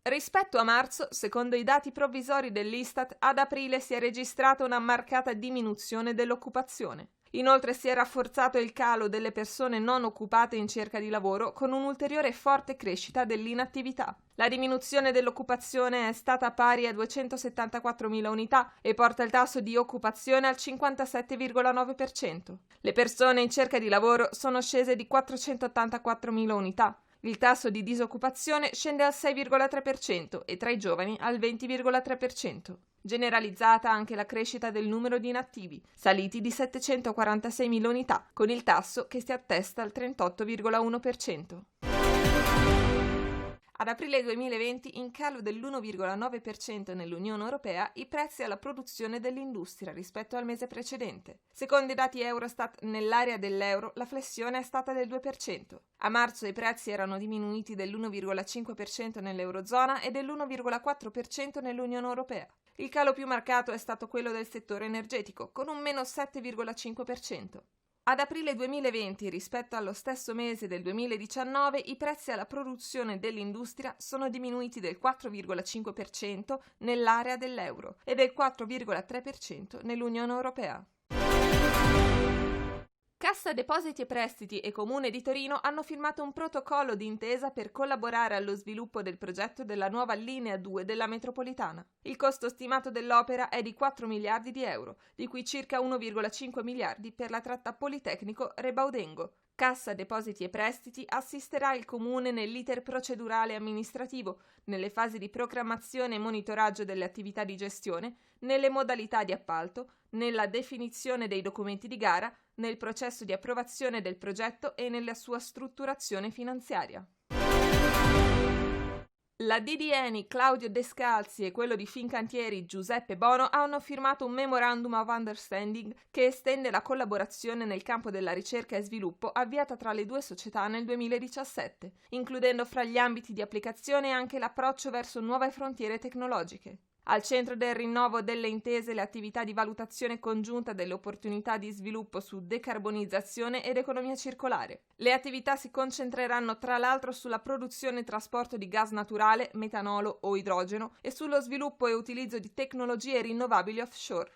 Rispetto a marzo, secondo i dati provvisori dell'Istat, ad aprile si è registrata una marcata diminuzione dell'occupazione. Inoltre si è rafforzato il calo delle persone non occupate in cerca di lavoro con un'ulteriore forte crescita dell'inattività. La diminuzione dell'occupazione è stata pari a 274.000 unità e porta il tasso di occupazione al 57,9%. Le persone in cerca di lavoro sono scese di 484.000 unità. Il tasso di disoccupazione scende al 6,3% e tra i giovani al 20,3%. Generalizzata anche la crescita del numero di inattivi, saliti di 746.000 unità, con il tasso che si attesta al 38,1%. Ad aprile 2020, in calo dell'1,9% nell'Unione Europea, i prezzi alla produzione dell'industria rispetto al mese precedente. Secondo i dati Eurostat, nell'area dell'euro la flessione è stata del 2%. A marzo i prezzi erano diminuiti dell'1,5% nell'Eurozona e dell'1,4% nell'Unione Europea. Il calo più marcato è stato quello del settore energetico, con un meno 7,5%. Ad aprile 2020, rispetto allo stesso mese del 2019, i prezzi alla produzione dell'industria sono diminuiti del 4,5% nell'area dell'euro e del 4,3% nell'Unione Europea. Cassa Depositi e Prestiti e Comune di Torino hanno firmato un protocollo d'intesa per collaborare allo sviluppo del progetto della nuova linea 2 della metropolitana. Il costo stimato dell'opera è di 4 miliardi di euro, di cui circa 1,5 miliardi per la tratta Politecnico Rebaudengo. Cassa Depositi e Prestiti assisterà il Comune nell'iter procedurale amministrativo, nelle fasi di programmazione e monitoraggio delle attività di gestione, nelle modalità di appalto, nella definizione dei documenti di gara, nel processo di approvazione del progetto e nella sua strutturazione finanziaria. La DDN Claudio Descalzi e quello di Fincantieri Giuseppe Bono hanno firmato un Memorandum of Understanding che estende la collaborazione nel campo della ricerca e sviluppo avviata tra le due società nel 2017, includendo fra gli ambiti di applicazione anche l'approccio verso nuove frontiere tecnologiche. Al centro del rinnovo delle intese le attività di valutazione congiunta delle opportunità di sviluppo su decarbonizzazione ed economia circolare. Le attività si concentreranno tra l'altro sulla produzione e trasporto di gas naturale, metanolo o idrogeno e sullo sviluppo e utilizzo di tecnologie rinnovabili offshore.